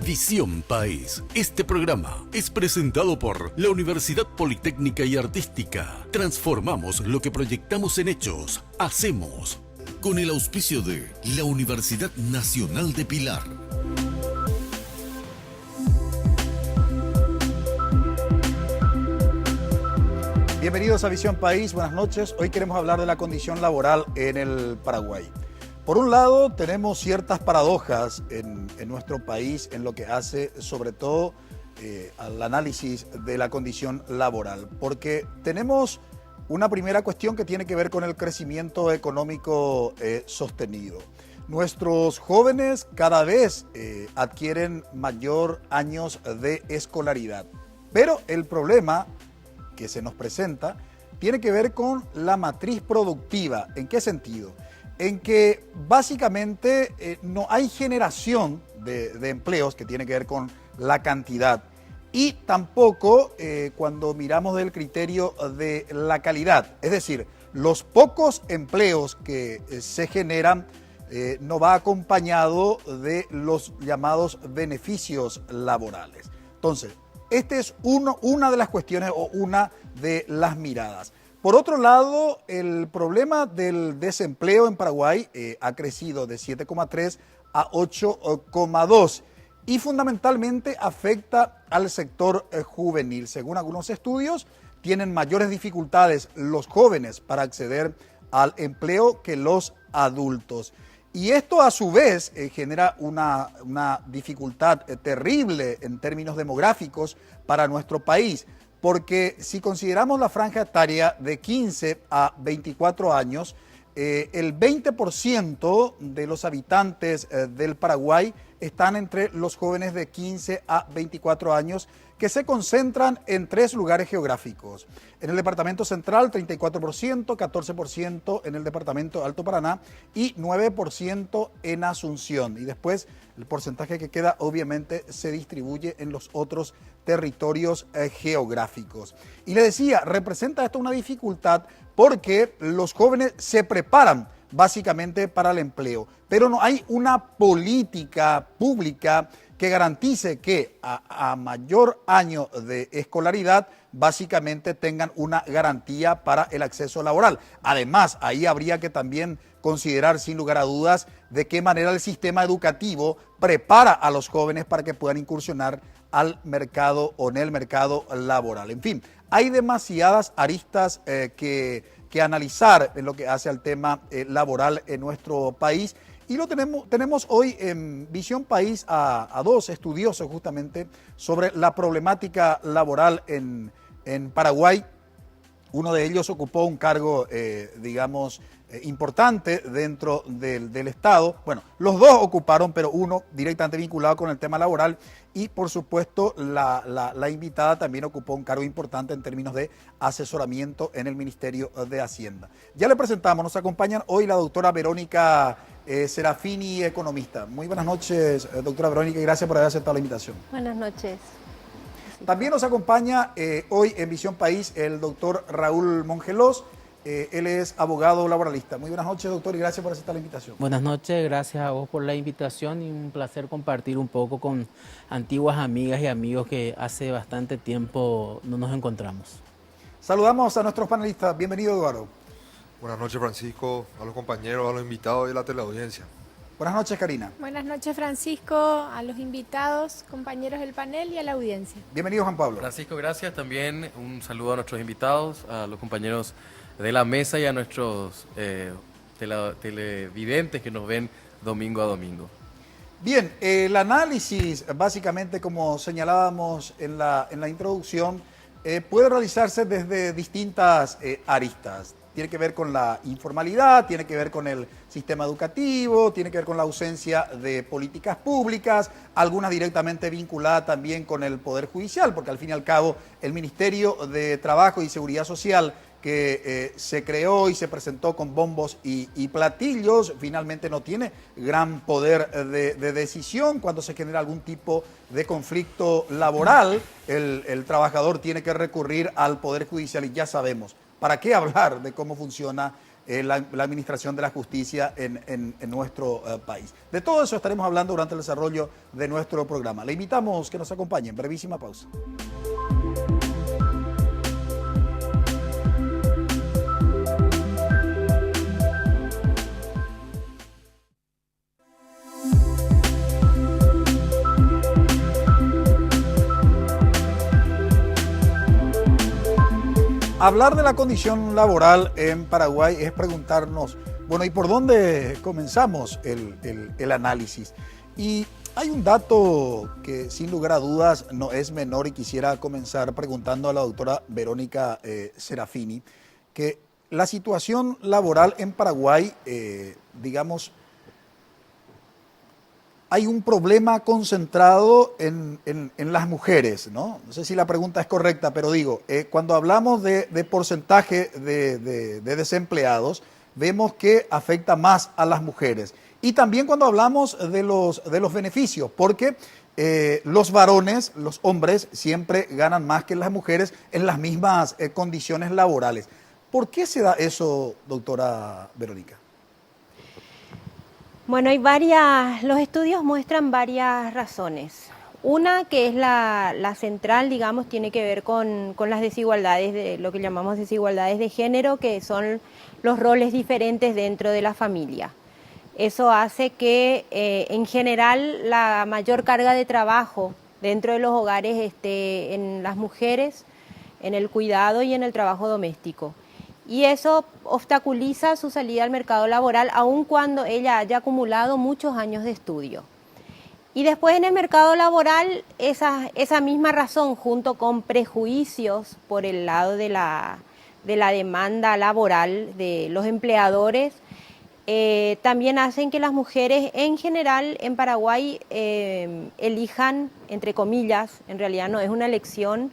Visión País. Este programa es presentado por la Universidad Politécnica y Artística. Transformamos lo que proyectamos en hechos. Hacemos. Con el auspicio de la Universidad Nacional de Pilar. Bienvenidos a Visión País, buenas noches. Hoy queremos hablar de la condición laboral en el Paraguay. Por un lado, tenemos ciertas paradojas en nuestro país en lo que hace sobre todo al análisis de la condición laboral, porque tenemos una primera cuestión que tiene que ver con el crecimiento económico sostenido. Nuestros jóvenes cada vez adquieren mayor años de escolaridad, pero el problema que se nos presenta tiene que ver con la matriz productiva. ¿En qué sentido? En que básicamente no hay generación de empleos, que tiene que ver con la cantidad, y tampoco cuando miramos del criterio de la calidad, es decir, los pocos empleos que se generan no va acompañado de los llamados beneficios laborales. Entonces, esta es una de las cuestiones o una de las miradas. Por otro lado, el problema del desempleo en Paraguay ha crecido de 7,3 a 8,2 y fundamentalmente afecta al sector juvenil. Según algunos estudios, tienen mayores dificultades los jóvenes para acceder al empleo que los adultos. Y esto a su vez genera una dificultad terrible en términos demográficos para nuestro país, porque si consideramos la franja etaria de 15 a 24 años, el 20% de los habitantes del Paraguay están entre los jóvenes de 15 a 24 años, que se concentran en 3 lugares geográficos. En el departamento central, 34%, 14% en el departamento de Alto Paraná y 9% en Asunción. Y después el porcentaje que queda obviamente se distribuye en los otros territorios geográficos. Y le decía, representa esto una dificultad porque los jóvenes se preparan básicamente para el empleo, pero no hay una política pública que garantice que a mayor año de escolaridad básicamente tengan una garantía para el acceso laboral. Además, ahí habría que también considerar sin lugar a dudas de qué manera el sistema educativo prepara a los jóvenes para que puedan incursionar al mercado o en el mercado laboral. En fin, hay demasiadas aristas que analizar en lo que hace al tema laboral en nuestro país. Y tenemos hoy en Visión País a 2 estudiosos justamente sobre la problemática laboral en Paraguay. Uno de ellos ocupó un cargo, importante dentro del Estado. Bueno, los dos ocuparon, pero uno directamente vinculado con el tema laboral. Y por supuesto la invitada también ocupó un cargo importante en términos de asesoramiento en el Ministerio de Hacienda. Ya le presentamos, nos acompañan hoy la doctora Verónica Serafini, economista. Muy buenas noches, doctora Verónica, y gracias por haber aceptado la invitación. Buenas noches. También nos acompaña hoy en Visión País el doctor Raúl Mongelós. Él es abogado laboralista. Muy buenas noches, doctor, y gracias por aceptar la invitación. Buenas noches, gracias a vos por la invitación y un placer compartir un poco con antiguas amigas y amigos que hace bastante tiempo no nos encontramos. Saludamos a nuestros panelistas. Bienvenido, Eduardo. Buenas noches, Francisco, a los compañeros, a los invitados y a la teleaudiencia. Buenas noches, Karina. Buenas noches, Francisco, a los invitados, compañeros del panel y a la audiencia. Bienvenido, Juan Pablo. Francisco, gracias. También un saludo a nuestros invitados, a los compañeros de la mesa y a nuestros televidentes que nos ven domingo a domingo. Bien, el análisis, básicamente, como señalábamos en la introducción, puede realizarse desde distintas aristas. Tiene que ver con la informalidad, tiene que ver con el sistema educativo, tiene que ver con la ausencia de políticas públicas, algunas directamente vinculadas también con el Poder Judicial, porque al fin y al cabo el Ministerio de Trabajo y Seguridad Social, que se creó y se presentó con bombos y platillos, finalmente no tiene gran poder de decisión. Cuando se genera algún tipo de conflicto laboral, el trabajador tiene que recurrir al Poder Judicial y ya sabemos. ¿Para qué hablar de cómo funciona la administración de la justicia en nuestro país. De todo eso estaremos hablando durante el desarrollo de nuestro programa. Le invitamos que nos acompañe en brevísima pausa. Hablar de la condición laboral en Paraguay es preguntarnos, bueno, ¿y por dónde comenzamos el análisis? Y hay un dato que sin lugar a dudas no es menor y quisiera comenzar preguntando a la doctora Verónica Serafini, que la situación laboral en Paraguay, digamos, hay un problema concentrado en las mujeres, ¿no? No sé si la pregunta es correcta, pero digo, cuando hablamos de porcentaje de desempleados, vemos que afecta más a las mujeres. Y también cuando hablamos de los beneficios, porque los varones, los hombres, siempre ganan más que las mujeres en las mismas condiciones laborales. ¿Por qué se da eso, doctora Verónica? Bueno, los estudios muestran varias razones. Una, que es la central, digamos, tiene que ver con las desigualdades, de lo que llamamos desigualdades de género, que son los roles diferentes dentro de la familia. Eso hace que, en general, la mayor carga de trabajo dentro de los hogares esté en las mujeres, en el cuidado y en el trabajo doméstico. Y eso obstaculiza su salida al mercado laboral, aun cuando ella haya acumulado muchos años de estudio. Y después en el mercado laboral, esa misma razón, junto con prejuicios por el lado de la demanda laboral de los empleadores, también hacen que las mujeres en general en Paraguay elijan, entre comillas, en realidad no es una elección,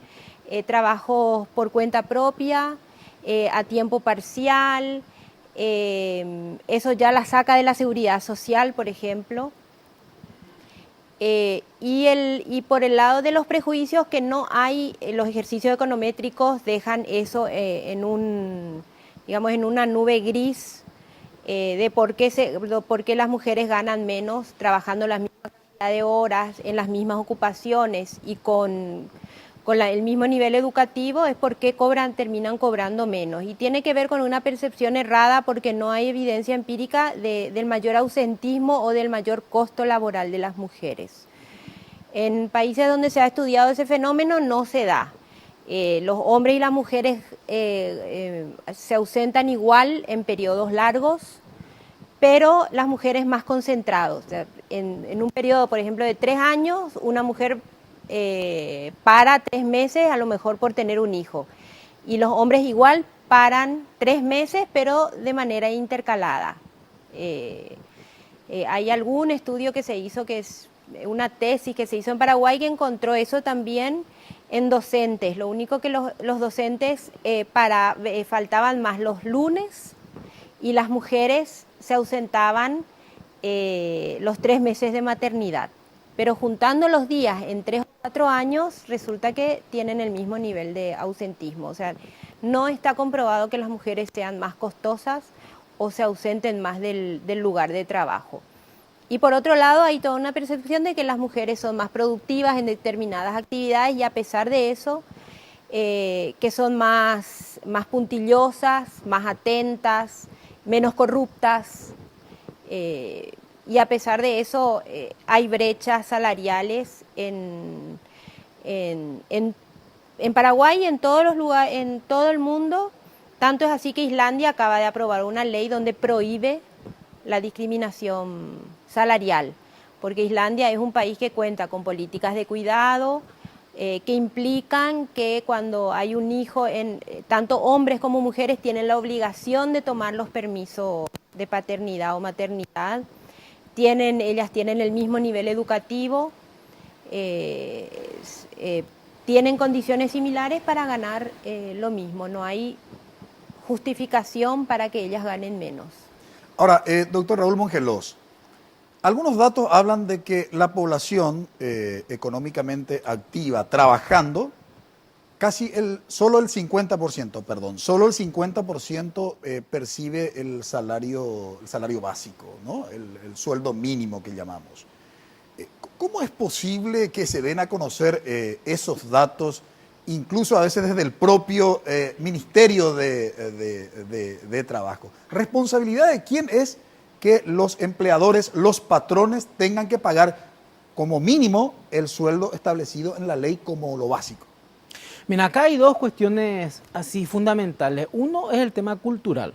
trabajos por cuenta propia, a tiempo parcial, eso ya la saca de la seguridad social, por ejemplo. Y por el lado de los prejuicios, que no hay, los ejercicios econométricos dejan eso en una nube gris de por qué las mujeres ganan menos trabajando la misma cantidad de horas en las mismas ocupaciones y con el mismo nivel educativo, es porque terminan cobrando menos. Y tiene que ver con una percepción errada, porque no hay evidencia empírica del mayor ausentismo o del mayor costo laboral de las mujeres. En países donde se ha estudiado ese fenómeno no se da. Los hombres y las mujeres se ausentan igual en periodos largos, pero las mujeres más concentrados. O sea, en un periodo, por ejemplo, de 3 años, una mujer para 3 meses, a lo mejor por tener un hijo. Y los hombres igual paran 3 meses, pero de manera intercalada. Hay algún estudio que se hizo, que es una tesis que se hizo en Paraguay, que encontró eso también en docentes. Lo único que los docentes faltaban más los lunes, y las mujeres se ausentaban los 3 meses de maternidad. Pero juntando los días en 3 o 4 años, resulta que tienen el mismo nivel de ausentismo. O sea, no está comprobado que las mujeres sean más costosas o se ausenten más del lugar de trabajo. Y por otro lado, hay toda una percepción de que las mujeres son más productivas en determinadas actividades, y a pesar de eso, que son más puntillosas, más atentas, menos corruptas. Y a pesar de eso, hay brechas salariales en Paraguay y en todos los lugares, en todo el mundo. Tanto es así que Islandia acaba de aprobar una ley donde prohíbe la discriminación salarial, porque Islandia es un país que cuenta con políticas de cuidado que implican que cuando hay un hijo, tanto hombres como mujeres tienen la obligación de tomar los permisos de paternidad o maternidad. Ellas tienen el mismo nivel educativo, tienen condiciones similares para ganar lo mismo. No hay justificación para que ellas ganen menos. Ahora, doctor Raúl Mongelos, algunos datos hablan de que la población económicamente activa, trabajando, solo el 50%, perdón, solo el 50% percibe el salario básico, ¿no? El sueldo mínimo que llamamos. ¿Cómo es posible que se den a conocer esos datos, incluso a veces desde el propio Ministerio de Trabajo? ¿Responsabilidad de quién es que los empleadores, los patrones, tengan que pagar como mínimo el sueldo establecido en la ley como lo básico? Mira, acá hay dos cuestiones así fundamentales. Uno es el tema cultural.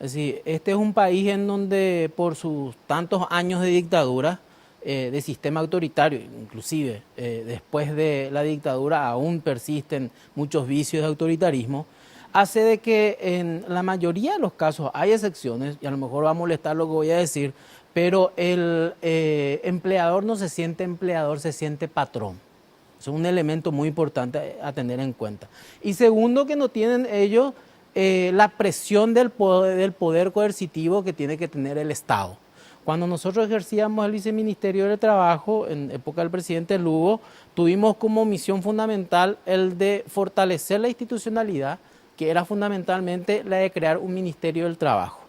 Es decir, este es un país en donde por sus tantos años de dictadura, de sistema autoritario, inclusive después de la dictadura aún persisten muchos vicios de autoritarismo, hace de que en la mayoría de los casos, hay excepciones, y a lo mejor va a molestar lo que voy a decir, pero el empleador no se siente empleador, se siente patrón. Es un elemento muy importante a tener en cuenta. Y segundo, que no tienen ellos la presión del poder coercitivo que tiene que tener el Estado. Cuando nosotros ejercíamos el viceministerio del Trabajo, en época del presidente Lugo, tuvimos como misión fundamental el de fortalecer la institucionalidad, que era fundamentalmente la de crear un Ministerio del Trabajo.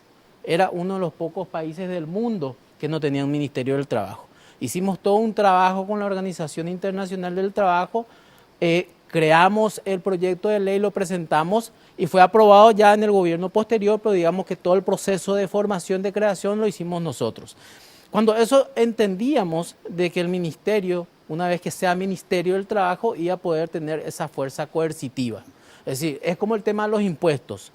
Era uno de los pocos países del mundo que no tenía un Ministerio del Trabajo. Hicimos todo un trabajo con la Organización Internacional del Trabajo, creamos el proyecto de ley, lo presentamos y fue aprobado ya en el gobierno posterior, pero digamos que todo el proceso de formación, de creación, lo hicimos nosotros. Cuando eso entendíamos de que el ministerio, una vez que sea Ministerio del Trabajo, iba a poder tener esa fuerza coercitiva. Es decir, es como el tema de los impuestos.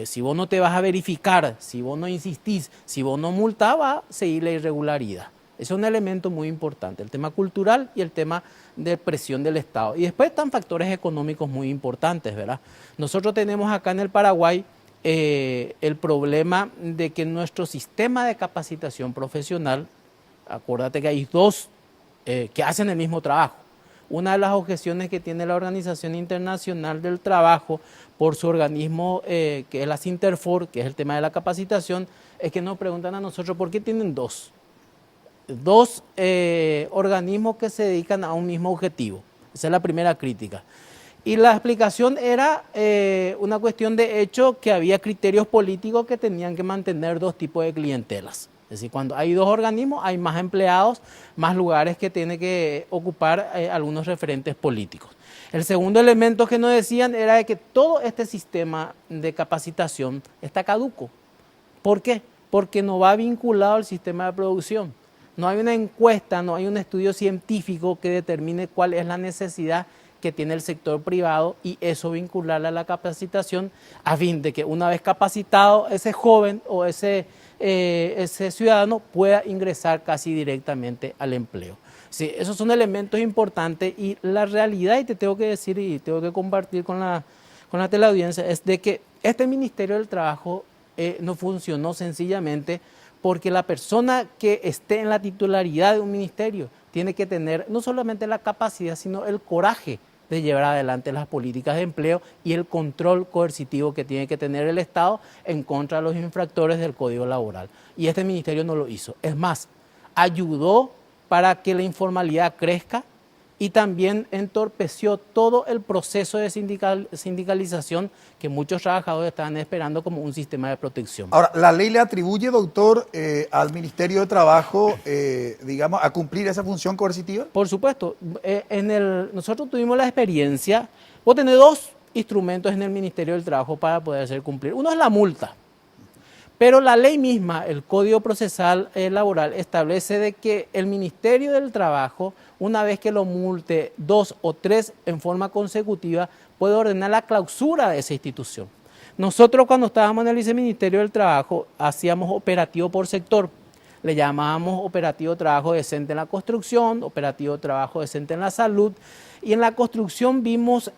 Si vos no te vas a verificar, si vos no insistís, si vos no multás, va a seguir la irregularidad. Ese es un elemento muy importante, el tema cultural y el tema de presión del Estado. Y después están factores económicos muy importantes, ¿verdad? Nosotros tenemos acá en el Paraguay el problema de que nuestro sistema de capacitación profesional, acuérdate que hay dos que hacen el mismo trabajo. Una de las objeciones que tiene la Organización Internacional del Trabajo por su organismo, que es la Sinterfor, que es el tema de la capacitación, es que nos preguntan a nosotros por qué tienen dos organismos que se dedican a un mismo objetivo. Esa es la primera crítica. Y la explicación era una cuestión de hecho que había criterios políticos que tenían que mantener dos tipos de clientelas. Es decir, cuando hay dos organismos hay más empleados, más lugares que tienen que ocupar algunos referentes políticos. El segundo elemento que nos decían era de que todo este sistema de capacitación está caduco. ¿Por qué? Porque no va vinculado al sistema de producción. No hay una encuesta, no hay un estudio científico que determine cuál es la necesidad que tiene el sector privado y eso vincularla a la capacitación a fin de que una vez capacitado ese joven o ese ciudadano pueda ingresar casi directamente al empleo. Sí, esos son elementos importantes y la realidad, y te tengo que decir y tengo que compartir con la teleaudiencia, es de que este Ministerio del Trabajo no funcionó sencillamente porque la persona que esté en la titularidad de un ministerio tiene que tener no solamente la capacidad, sino el coraje de llevar adelante las políticas de empleo y el control coercitivo que tiene que tener el Estado en contra de los infractores del Código Laboral. Y este ministerio no lo hizo. Es más, ayudó para que la informalidad crezca y también entorpeció todo el proceso de sindicalización que muchos trabajadores estaban esperando como un sistema de protección. Ahora, ¿la ley le atribuye, doctor, al Ministerio de Trabajo, digamos, a cumplir esa función coercitiva? Por supuesto. Nosotros tuvimos la experiencia, vos tenés dos instrumentos en el Ministerio del Trabajo para poder hacer cumplir. Uno es la multa. Pero la ley misma, el Código Procesal Laboral, establece de que el Ministerio del Trabajo, una vez que lo multe 2 o 3 en forma consecutiva, puede ordenar la clausura de esa institución. Nosotros cuando estábamos en el Viceministerio del Trabajo, hacíamos operativo por sector. Le llamábamos operativo trabajo decente en la construcción, operativo trabajo decente en la salud. Y en la construcción vimos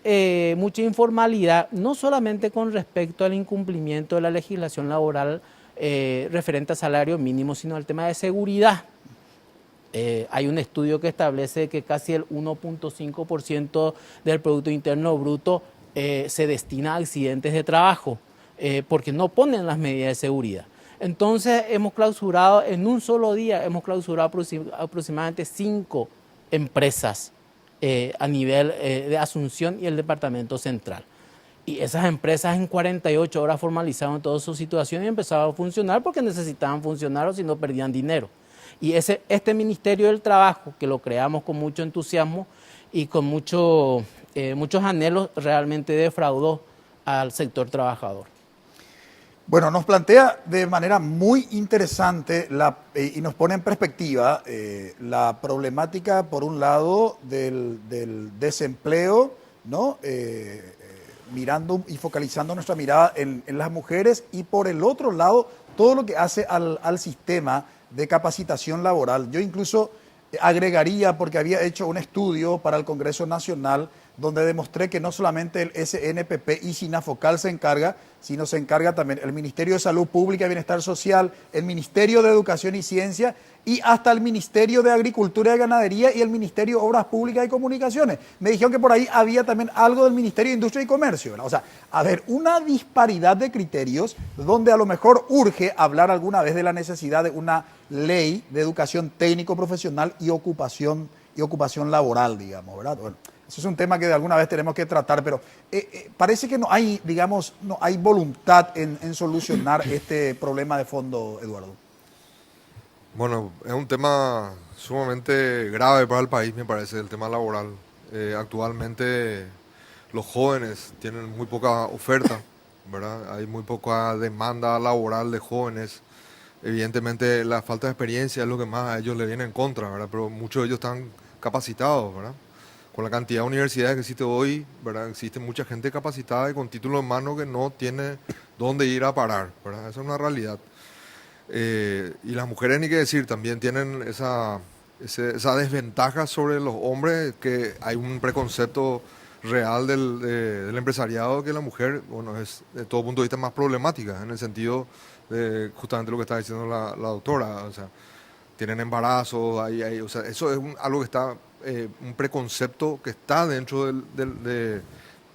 mucha informalidad, no solamente con respecto al incumplimiento de la legislación laboral referente a salario mínimo, sino al tema de seguridad. Hay un estudio que establece que casi el 1.5% del Producto Interno Bruto se destina a accidentes de trabajo, porque no ponen las medidas de seguridad. Entonces hemos clausurado, en un solo día, hemos clausurado aproximadamente 5 empresas a nivel de Asunción y el departamento central. Y esas empresas en 48 horas formalizaron toda su situación y empezaron a funcionar porque necesitaban funcionar o si no perdían dinero. Y este Ministerio del Trabajo, que lo creamos con mucho entusiasmo y con muchos anhelos, realmente defraudó al sector trabajador. Bueno, nos plantea de manera muy interesante y nos pone en perspectiva la problemática, por un lado, del desempleo, ¿no? Mirando y focalizando nuestra mirada en las mujeres, y por el otro lado, todo lo que hace al sistema de capacitación laboral. Yo incluso agregaría, porque había hecho un estudio para el Congreso Nacional donde demostré que no solamente el SNPP y SINAFOCAL se encarga, sino se encarga también el Ministerio de Salud Pública y Bienestar Social, el Ministerio de Educación y Ciencia y hasta el Ministerio de Agricultura y Ganadería y el Ministerio de Obras Públicas y Comunicaciones. Me dijeron que por ahí había también algo del Ministerio de Industria y Comercio, ¿verdad? O sea, a ver, una disparidad de criterios donde a lo mejor urge hablar alguna vez de la necesidad de una ley de educación técnico-profesional y ocupación laboral, digamos, ¿verdad? Bueno, eso es un tema que de alguna vez tenemos que tratar, pero parece que no hay, digamos, no hay voluntad en solucionar este problema de fondo, Eduardo. Bueno, es un tema sumamente grave para el país, me parece, el tema laboral. Actualmente los jóvenes tienen muy poca oferta, ¿verdad? Hay muy poca demanda laboral de jóvenes. Evidentemente la falta de experiencia es lo que más a ellos le viene en contra, ¿verdad? Pero muchos de ellos están capacitados, ¿verdad? Con la cantidad de universidades que existe hoy, ¿verdad? Existe mucha gente capacitada y con título en mano que no tiene dónde ir a parar, ¿verdad? Esa es una realidad. Y las mujeres, ni qué decir, también tienen esa desventaja sobre los hombres, que hay un preconcepto real del empresariado que la mujer, bueno, es de todo punto de vista más problemática, en el sentido de justamente lo que está diciendo la doctora, o sea, tienen embarazos, o sea, eso es algo que está, un preconcepto que está dentro del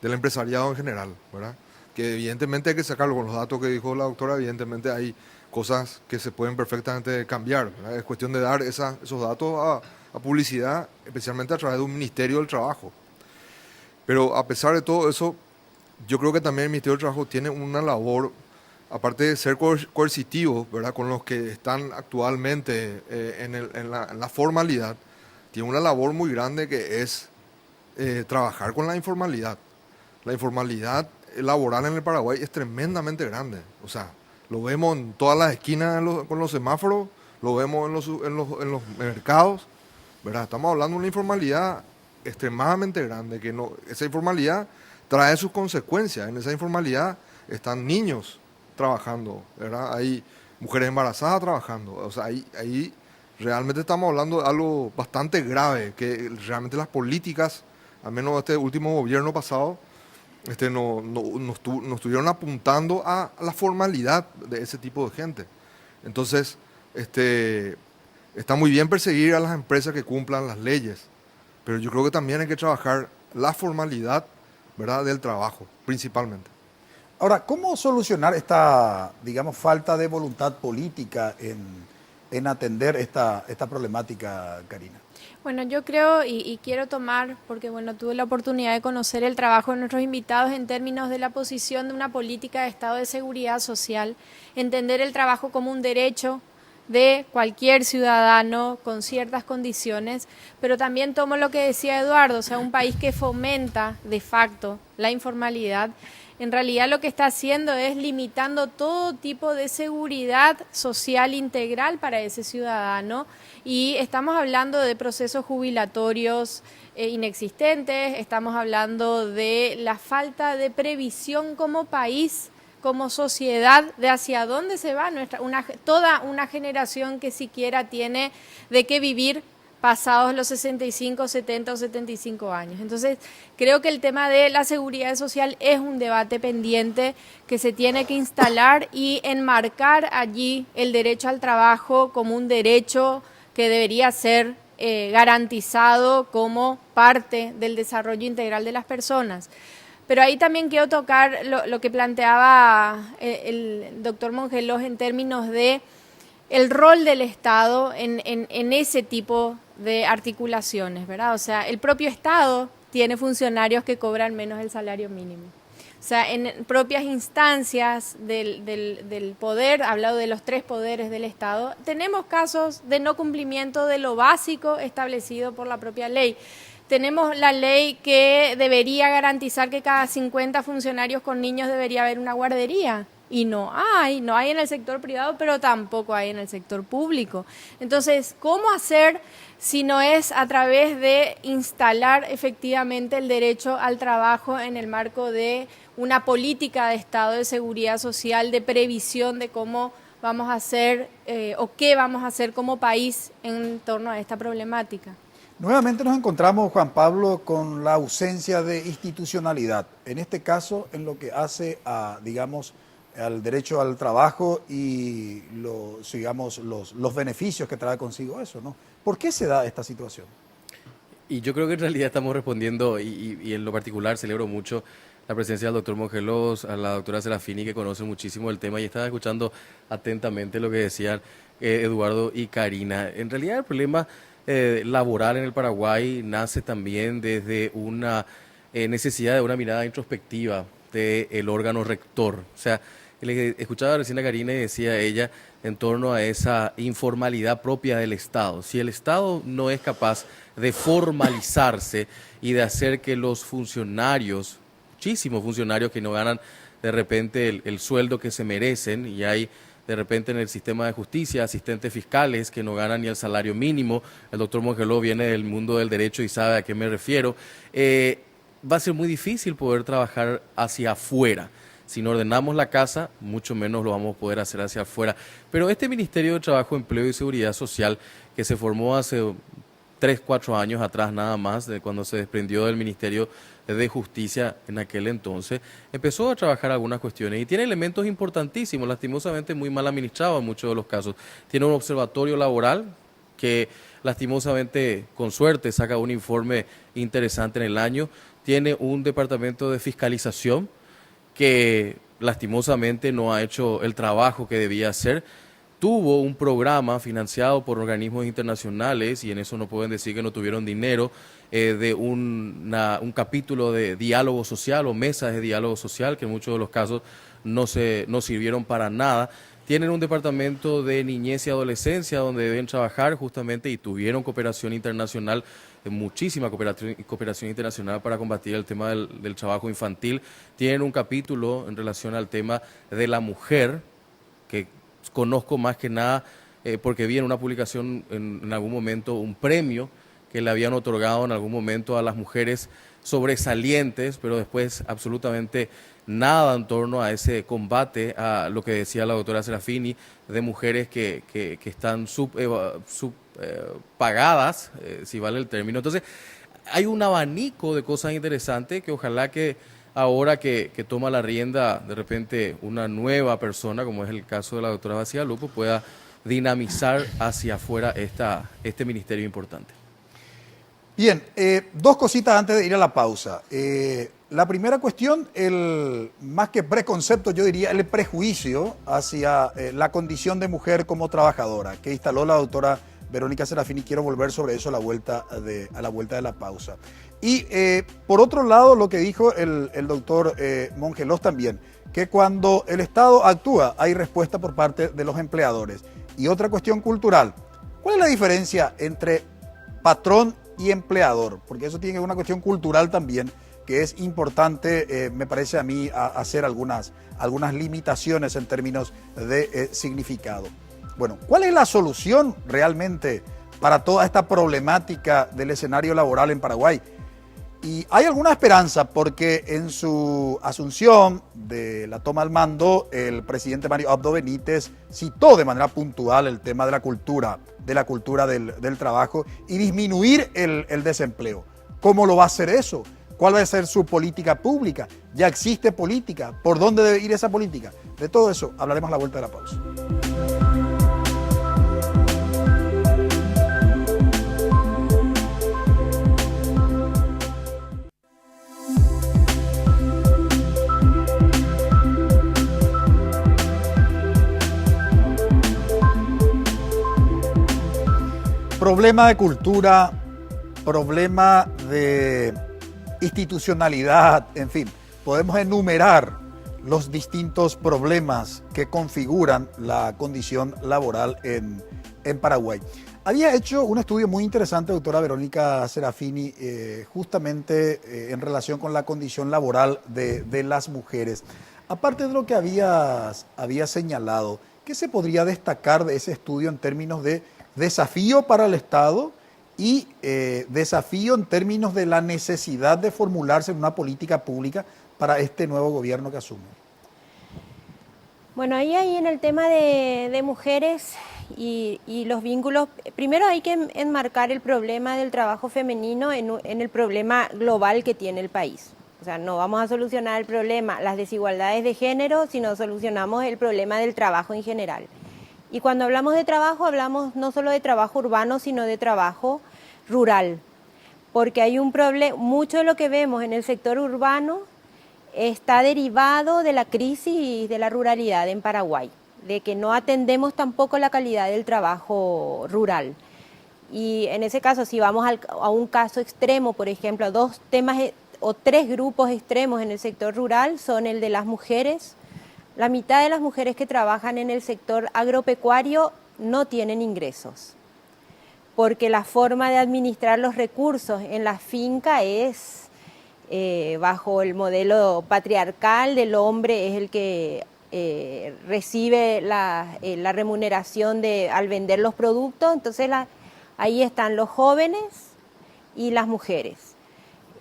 empresariado en general, ¿verdad? Que evidentemente hay que sacarlo con los datos que dijo la doctora, evidentemente hay cosas que se pueden perfectamente cambiar, ¿verdad? Es cuestión de dar esos datos a publicidad, especialmente a través de un Ministerio del Trabajo. Pero a pesar de todo eso, yo creo que también el Ministerio del Trabajo tiene una labor, aparte de ser coercitivo, ¿verdad? Con los que están actualmente en la formalidad, tiene una labor muy grande que es trabajar con la informalidad. La informalidad laboral en el Paraguay es tremendamente grande. O sea, lo vemos en todas las esquinas con los semáforos, lo vemos en los mercados, ¿verdad? Estamos hablando de una informalidad extremadamente grande, que esa informalidad trae sus consecuencias. En esa informalidad están niños trabajando, ¿verdad? Hay mujeres embarazadas trabajando. O sea, ahí realmente estamos hablando de algo bastante grave, que realmente las políticas, al menos este último gobierno pasado, nos estuvieron apuntando a la formalidad de ese tipo de gente. Entonces, está muy bien perseguir a las empresas que cumplan las leyes, pero yo creo que también hay que trabajar la formalidad, ¿verdad?, del trabajo, principalmente. Ahora, ¿cómo solucionar esta, digamos, falta de voluntad política en atender esta problemática, Karina? Bueno, yo creo y quiero tomar, porque bueno, tuve la oportunidad de conocer el trabajo de nuestros invitados en términos de la posición de una política de Estado de seguridad social, entender el trabajo como un derecho de cualquier ciudadano con ciertas condiciones, pero también tomo lo que decía Eduardo, o sea, un país que fomenta de facto la informalidad, en realidad lo que está haciendo es limitando todo tipo de seguridad social integral para ese ciudadano, y estamos hablando de procesos jubilatorios inexistentes, estamos hablando de la falta de previsión como país, como sociedad, de hacia dónde se va toda una generación que siquiera tiene de qué vivir pasados los 65, 70 o 75 años. Entonces, creo que el tema de la seguridad social es un debate pendiente que se tiene que instalar y enmarcar allí el derecho al trabajo como un derecho que debería ser garantizado como parte del desarrollo integral de las personas. Pero ahí también quiero tocar lo que planteaba el doctor Mongelos en términos de el rol del Estado en ese tipo de articulaciones, ¿verdad? O sea, el propio Estado tiene funcionarios que cobran menos del salario mínimo. O sea, en propias instancias del poder, hablado de los 3 poderes del Estado, tenemos casos de no cumplimiento de lo básico establecido por la propia ley. Tenemos la ley que debería garantizar que cada 50 funcionarios con niños debería haber una guardería. Y no hay en el sector privado, pero tampoco hay en el sector público. Entonces, ¿cómo hacer si no es a través de instalar efectivamente el derecho al trabajo en el marco de una política de Estado de seguridad social, de previsión de cómo vamos a hacer o qué vamos a hacer como país en torno a esta problemática? Nuevamente nos encontramos, Juan Pablo, con la ausencia de institucionalidad. En este caso, en lo que hace a, digamos, al derecho al trabajo y los beneficios que trae consigo eso, ¿no? ¿Por qué se da esta situación? Y yo creo que en realidad estamos respondiendo, y en lo particular celebro mucho la presencia del doctor Mongelos, a la doctora Serafini, que conoce muchísimo el tema, y estaba escuchando atentamente lo que decían Eduardo y Karina. En realidad el problema laboral en el Paraguay nace también desde una necesidad de una mirada introspectiva del órgano rector. O sea, escuchaba recién a Karina y decía ella en torno a esa informalidad propia del Estado. Si el Estado no es capaz de formalizarse y de hacer que los funcionarios, muchísimos funcionarios que no ganan de repente el sueldo que se merecen, y hay de repente en el sistema de justicia asistentes fiscales que no ganan ni el salario mínimo, el doctor Mongeló viene del mundo del derecho y sabe a qué me refiero, va a ser muy difícil poder trabajar hacia afuera. Si no ordenamos la casa, mucho menos lo vamos a poder hacer hacia afuera. Pero este Ministerio de Trabajo, Empleo y Seguridad Social, que se formó hace 3, 4 años atrás nada más, de cuando se desprendió del Ministerio de Justicia en aquel entonces, empezó a trabajar algunas cuestiones y tiene elementos importantísimos, lastimosamente muy mal administrados en muchos de los casos. Tiene un observatorio laboral que lastimosamente, con suerte, saca un informe interesante en el año. Tiene un departamento de fiscalización que lastimosamente no ha hecho el trabajo que debía hacer. Tuvo un programa financiado por organismos internacionales, y en eso no pueden decir que no tuvieron dinero, de un capítulo de diálogo social o mesas de diálogo social, que en muchos de los casos no sirvieron para nada. Tienen un departamento de niñez y adolescencia donde deben trabajar justamente, y tuvieron cooperación internacional, muchísima cooperación internacional para combatir el tema del trabajo infantil. Tienen un capítulo en relación al tema de la mujer, que conozco más que nada porque vi en una publicación en algún momento un premio que le habían otorgado en algún momento a las mujeres sobresalientes, pero después absolutamente nada en torno a ese combate, a lo que decía la doctora Serafini, de mujeres que están pagadas, si vale el término. Entonces, hay un abanico de cosas interesantes que ojalá que ahora que toma la rienda de repente una nueva persona, como es el caso de la doctora Bacigalupo, pueda dinamizar hacia afuera este ministerio importante. Bien, 2 cositas antes de ir a la pausa. La primera cuestión, más que preconcepto, yo diría el prejuicio hacia la condición de mujer como trabajadora, que instaló la doctora Verónica Serafini. Quiero volver sobre eso a la vuelta de la pausa. Y por otro lado, lo que dijo el doctor Mongelos también, que cuando el Estado actúa hay respuesta por parte de los empleadores. Y otra cuestión cultural, ¿cuál es la diferencia entre patrón y empleador? Porque eso tiene una cuestión cultural también, que es importante, me parece a mí, hacer algunas limitaciones en términos de significado. Bueno, ¿cuál es la solución realmente para toda esta problemática del escenario laboral en Paraguay? Y hay alguna esperanza porque en su asunción de la toma al mando, el presidente Mario Abdo Benítez citó de manera puntual el tema de la cultura del trabajo y disminuir el desempleo. ¿Cómo lo va a hacer eso? ¿Cuál va a ser su política pública? ¿Ya existe política? ¿Por dónde debe ir esa política? De todo eso hablaremos a la vuelta de la pausa. Problema de cultura, problema de institucionalidad, en fin, podemos enumerar los distintos problemas que configuran la condición laboral en Paraguay. Había hecho un estudio muy interesante, doctora Verónica Serafini, justamente en relación con la condición laboral de las mujeres. Aparte de lo que había señalado, ¿qué se podría destacar de ese estudio en términos de desafío para el Estado y desafío en términos de la necesidad de formularse una política pública para este nuevo gobierno que asume? Bueno, ahí en el tema de mujeres y los vínculos, primero hay que enmarcar el problema del trabajo femenino en el problema global que tiene el país. O sea, no vamos a solucionar el problema, las desigualdades de género, sino solucionamos el problema del trabajo en general. Y cuando hablamos de trabajo, hablamos no solo de trabajo urbano, sino de trabajo rural. Porque hay un problema, mucho de lo que vemos en el sector urbano está derivado de la crisis de la ruralidad en Paraguay, de que no atendemos tampoco la calidad del trabajo rural. Y en ese caso, si vamos a un caso extremo, por ejemplo, dos temas o tres grupos extremos en el sector rural son el de las mujeres. La mitad de las mujeres que trabajan en el sector agropecuario no tienen ingresos, porque la forma de administrar los recursos en la finca es bajo el modelo patriarcal del hombre, es el que recibe la remuneración al vender los productos. Entonces ahí están los jóvenes y las mujeres.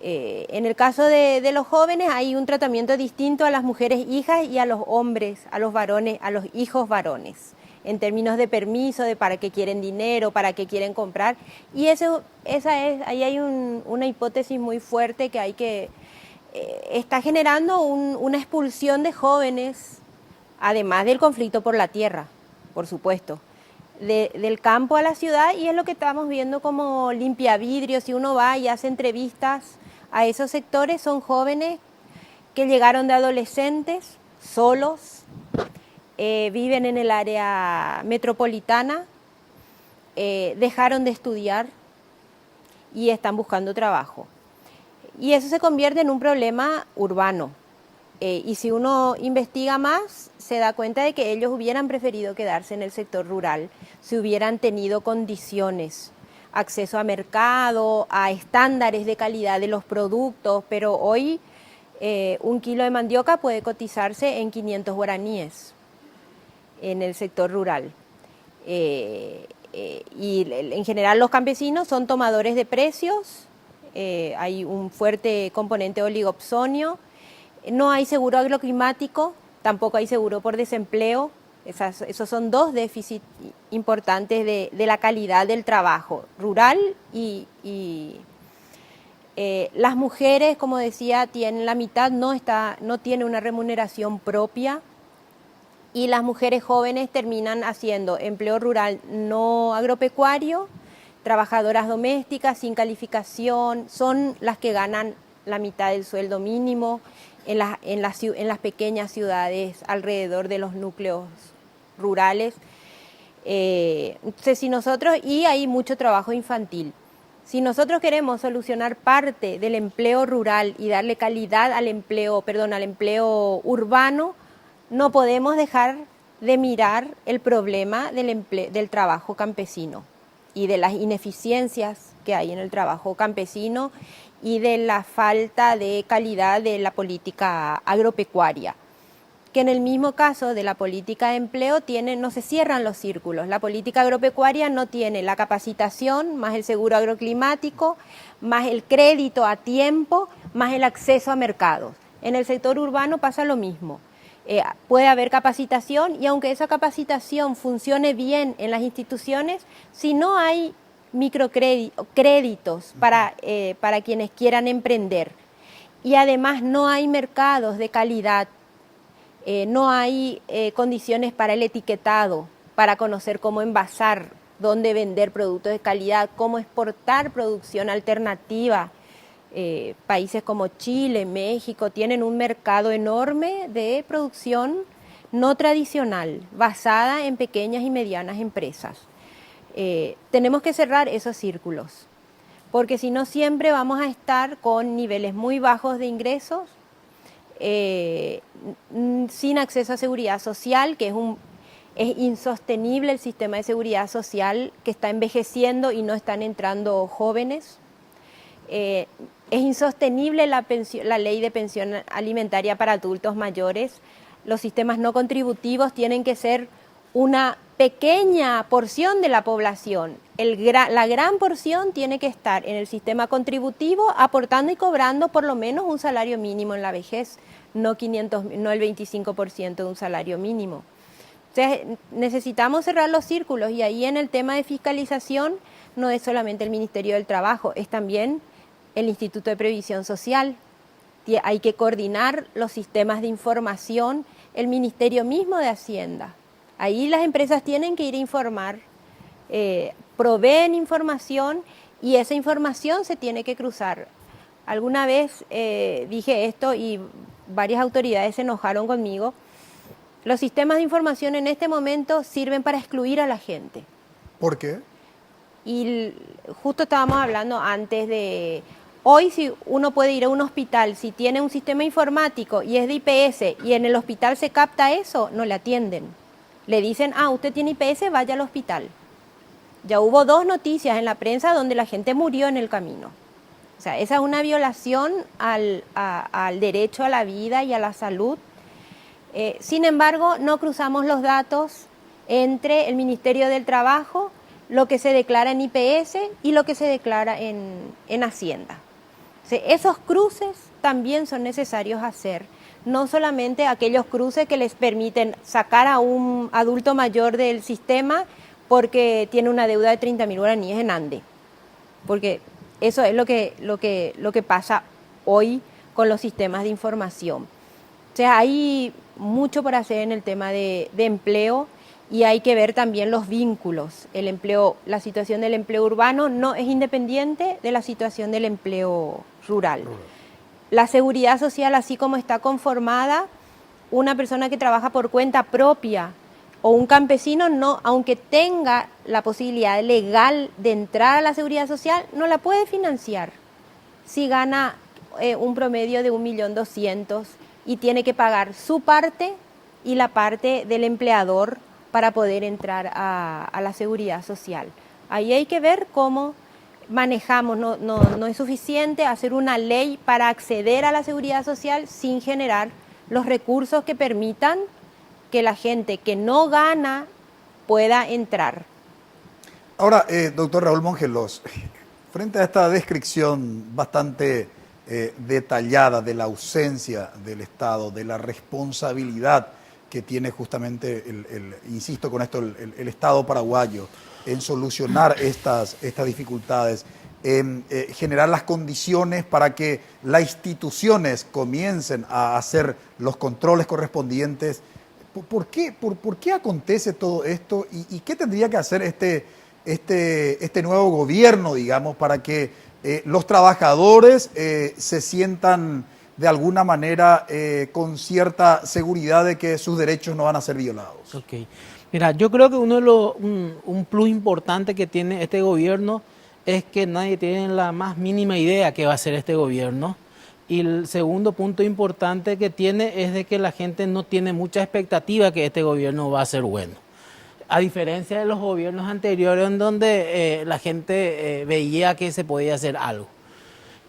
En el caso de los jóvenes hay un tratamiento distinto a las mujeres hijas y a los hombres, a los varones, a los hijos varones, en términos de permiso, de para qué quieren dinero, para qué quieren comprar. Y ahí hay una hipótesis muy fuerte que está generando una expulsión de jóvenes, además del conflicto por la tierra, por supuesto, del campo a la ciudad, y es lo que estamos viendo como limpiavidrios. Si uno va y hace entrevistas a esos sectores, son jóvenes que llegaron de adolescentes, solos, viven en el área metropolitana, dejaron de estudiar y están buscando trabajo. Y eso se convierte en un problema urbano. Y si uno investiga más, se da cuenta de que ellos hubieran preferido quedarse en el sector rural si hubieran tenido condiciones, acceso a mercado, a estándares de calidad de los productos, pero hoy un kilo de mandioca puede cotizarse en 500 guaraníes en el sector rural. Y en general los campesinos son tomadores de precios, hay un fuerte componente oligopsonio, no hay seguro agroclimático, tampoco hay seguro por desempleo. Esos son dos déficits importantes de la calidad del trabajo rural y las mujeres, como decía, tienen la mitad, no tiene una remuneración propia, y las mujeres jóvenes terminan haciendo empleo rural no agropecuario, trabajadoras domésticas sin calificación, son las que ganan la mitad del sueldo mínimo en las pequeñas ciudades alrededor de los núcleos rurales. Entonces, y hay mucho trabajo infantil. Si nosotros queremos solucionar parte del empleo rural y darle calidad al empleo urbano, no podemos dejar de mirar el problema del trabajo campesino y de las ineficiencias que hay en el trabajo campesino y de la falta de calidad de la política agropecuaria, que en el mismo caso de la política de empleo no se cierran los círculos. La política agropecuaria no tiene la capacitación, más el seguro agroclimático, más el crédito a tiempo, más el acceso a mercados. En el sector urbano pasa lo mismo. Puede haber capacitación, y aunque esa capacitación funcione bien en las instituciones, si no hay microcréditos para quienes quieran emprender, y además no hay mercados de calidad, no hay condiciones para el etiquetado, para conocer cómo envasar, dónde vender productos de calidad, cómo exportar producción alternativa. Países como Chile, México, tienen un mercado enorme de producción no tradicional, basada en pequeñas y medianas empresas. Tenemos que cerrar esos círculos, porque si no siempre vamos a estar con niveles muy bajos de ingresos, sin acceso a seguridad social, que es insostenible el sistema de seguridad social que está envejeciendo y no están entrando jóvenes. Es insostenible la ley de pensión alimentaria para adultos mayores. Los sistemas no contributivos tienen que ser una pequeña porción de la población. La gran porción tiene que estar en el sistema contributivo, aportando y cobrando por lo menos un salario mínimo en la vejez, no el 25% de un salario mínimo. Entonces, necesitamos cerrar los círculos, y ahí en el tema de fiscalización no es solamente el Ministerio del Trabajo, es también el Instituto de Previsión Social. Hay que coordinar los sistemas de información, el Ministerio mismo de Hacienda. Ahí las empresas tienen que ir a informar, proveen información, y esa información se tiene que cruzar. Alguna vez dije esto y varias autoridades se enojaron conmigo. Los sistemas de información en este momento sirven para excluir a la gente. ¿Por qué? Y justo estábamos hablando antes de... Hoy, si uno puede ir a un hospital, si tiene un sistema informático y es de IPS y en el hospital se capta eso, no le atienden. Le dicen, usted tiene IPS, vaya al hospital. Ya hubo 2 noticias en la prensa donde la gente murió en el camino. O sea, esa es una violación al derecho a la vida y a la salud. Sin embargo, no cruzamos los datos entre el Ministerio del Trabajo, lo que se declara en IPS y lo que se declara en Hacienda. O sea, esos cruces también son necesarios hacer, no solamente aquellos cruces que les permiten sacar a un adulto mayor del sistema porque tiene una deuda de 30.000 guaraníes en ANDE, porque eso es lo que pasa hoy con los sistemas de información. O sea, hay mucho por hacer en el tema de empleo, y hay que ver también los vínculos. El empleo, la situación del empleo urbano no es independiente de la situación del empleo rural. La seguridad social, así como está conformada, una persona que trabaja por cuenta propia o un campesino, no, aunque tenga la posibilidad legal de entrar a la seguridad social, no la puede financiar si gana un promedio de 1.200.000 y tiene que pagar su parte y la parte del empleador para poder entrar a la seguridad social. Ahí hay que ver cómo manejamos. No es suficiente hacer una ley para acceder a la seguridad social sin generar los recursos que permitan que la gente que no gana pueda entrar. Ahora, doctor Raúl Mongelos, frente a esta descripción bastante detallada de la ausencia del Estado, de la responsabilidad que tiene justamente, insisto con esto, el Estado paraguayo en solucionar estas dificultades, en generar las condiciones para que las instituciones comiencen a hacer los controles correspondientes. ¿Por qué acontece todo esto y qué tendría que hacer este nuevo gobierno, digamos, para que los trabajadores se sientan de alguna manera con cierta seguridad de que sus derechos no van a ser violados? Ok. Mira, yo creo que un plus importante que tiene este gobierno es que nadie tiene la más mínima idea qué va a hacer este gobierno. Y el segundo punto importante que tiene es de que la gente no tiene mucha expectativa que este gobierno va a ser bueno. A diferencia de los gobiernos anteriores en donde la gente veía que se podía hacer algo.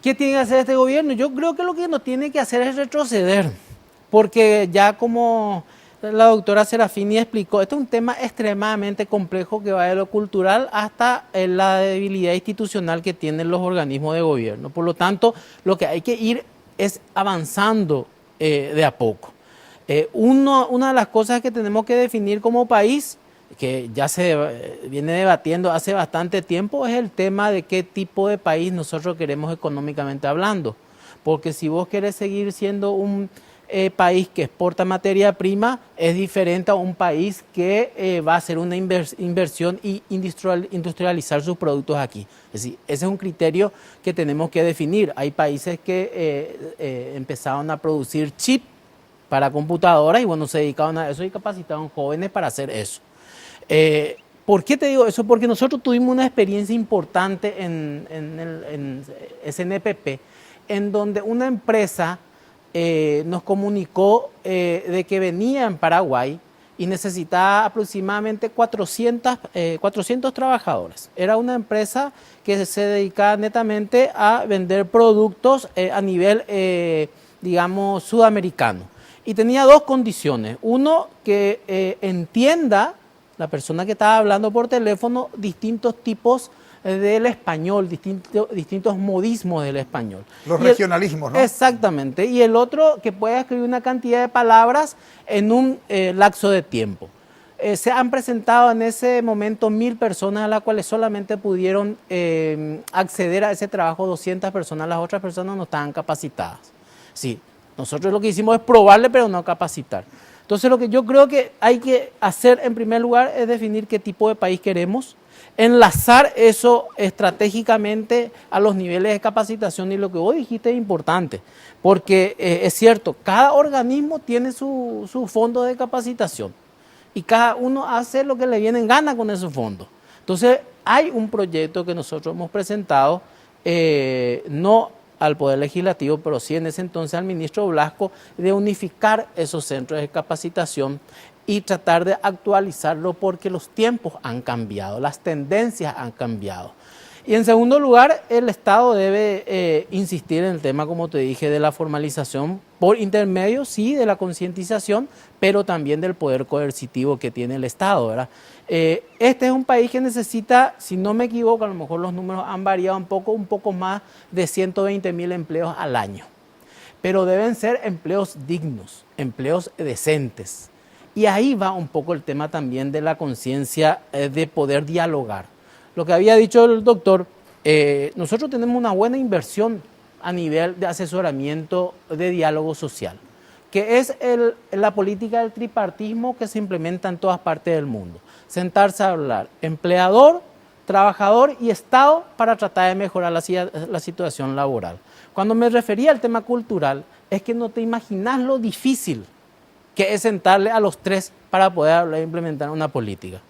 ¿Qué tiene que hacer este gobierno? Yo creo que lo que no tiene que hacer es retroceder, porque ya como la doctora Serafini explicó, este es un tema extremadamente complejo que va de lo cultural hasta la debilidad institucional que tienen los organismos de gobierno. Por lo tanto, lo que hay que ir es avanzando de a poco. Una de las cosas que tenemos que definir como país, que ya se viene debatiendo hace bastante tiempo, es el tema de qué tipo de país nosotros queremos económicamente hablando. Porque si vos querés seguir siendo un país que exporta materia prima, es diferente a un país que va a hacer una inversión y industrializar sus productos aquí. Es decir, ese es un criterio que tenemos que definir. Hay países que empezaron a producir chip para computadoras y bueno, se dedicaron a eso y capacitaron jóvenes para hacer eso. ¿Por qué te digo eso? Porque nosotros tuvimos una experiencia importante en SNPP, en donde una empresa nos comunicó de que venía en Paraguay y necesitaba aproximadamente 400 trabajadores. Era una empresa que se dedicaba netamente a vender productos a nivel, digamos, sudamericano. Y tenía dos condiciones. Uno, que entienda la persona que estaba hablando por teléfono distintos tipos del español, distintos modismos del español. Los regionalismos, ¿no? Exactamente. Y el otro, que pueda escribir una cantidad de palabras en un lapso de tiempo. Se han presentado en ese momento 1000 personas, a las cuales solamente pudieron acceder a ese trabajo 200 personas, las otras personas no estaban capacitadas. Sí, nosotros lo que hicimos es probarle, pero no capacitar. Entonces, lo que yo creo que hay que hacer en primer lugar es definir qué tipo de país queremos, enlazar eso estratégicamente a los niveles de capacitación, y lo que vos dijiste es importante, porque es cierto, cada organismo tiene su fondo de capacitación y cada uno hace lo que le viene en gana con esos fondos. Entonces, hay un proyecto que nosotros hemos presentado, no al Poder Legislativo, pero sí en ese entonces al ministro Blasco, de unificar esos centros de capacitación y tratar de actualizarlo, porque los tiempos han cambiado, las tendencias han cambiado. Y en segundo lugar, el Estado debe insistir en el tema, como te dije, de la formalización por intermedio, sí, de la concientización, pero también del poder coercitivo que tiene el Estado, ¿verdad? Este es un país que necesita, si no me equivoco, a lo mejor los números han variado un poco más de 120.000 empleos al año. Pero deben ser empleos dignos, empleos decentes. Y ahí va un poco el tema también de la conciencia de poder dialogar. Lo que había dicho el doctor, nosotros tenemos una buena inversión a nivel de asesoramiento de diálogo social, que es la política del tripartismo que se implementa en todas partes del mundo. Sentarse a hablar, empleador, trabajador y Estado, para tratar de mejorar la situación laboral. Cuando me refería al tema cultural, es que no te imaginas lo difícil que es sentarle a los tres para poder hablar e implementar una política.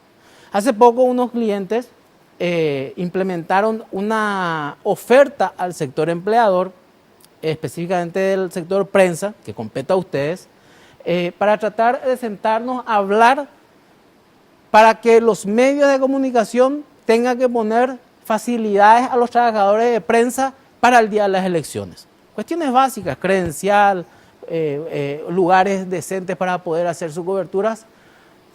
Hace poco unos clientes implementaron una oferta al sector empleador, específicamente del sector prensa, que compete a ustedes, para tratar de sentarnos a hablar para que los medios de comunicación tengan que poner facilidades a los trabajadores de prensa para el día de las elecciones. Cuestiones básicas, credencial, lugares decentes para poder hacer sus coberturas.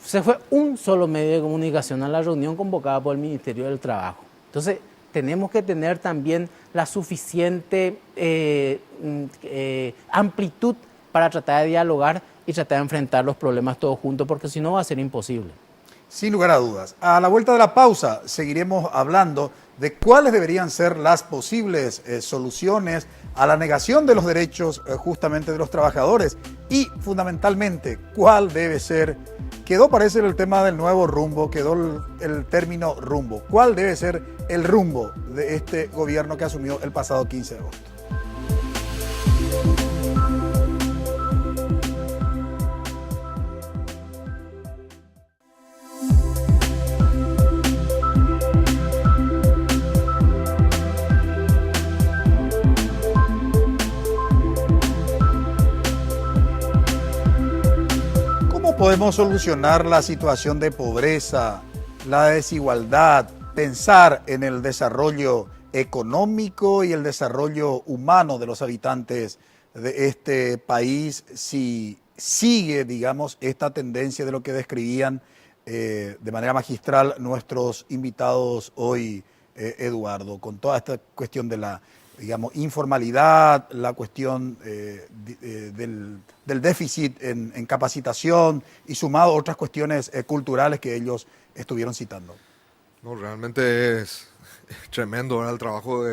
Se fue un solo medio de comunicación a la reunión convocada por el Ministerio del Trabajo. Entonces, tenemos que tener también la suficiente amplitud para tratar de dialogar y tratar de enfrentar los problemas todos juntos, porque si no va a ser imposible. Sin lugar a dudas. A la vuelta de la pausa seguiremos hablando de cuáles deberían ser las posibles soluciones a la negación de los derechos justamente de los trabajadores, y fundamentalmente cuál debe ser, quedó parece el tema del nuevo rumbo, quedó el término rumbo, cuál debe ser el rumbo de este gobierno que asumió el pasado 15 de agosto. Podemos solucionar la situación de pobreza, la desigualdad, pensar en el desarrollo económico y el desarrollo humano de los habitantes de este país si sigue, digamos, esta tendencia de lo que describían de manera magistral nuestros invitados hoy, Eduardo, con toda esta cuestión de la, digamos, informalidad, la cuestión del déficit en capacitación y sumado a otras cuestiones culturales que ellos estuvieron citando. No, realmente es tremendo, ¿verdad? El trabajo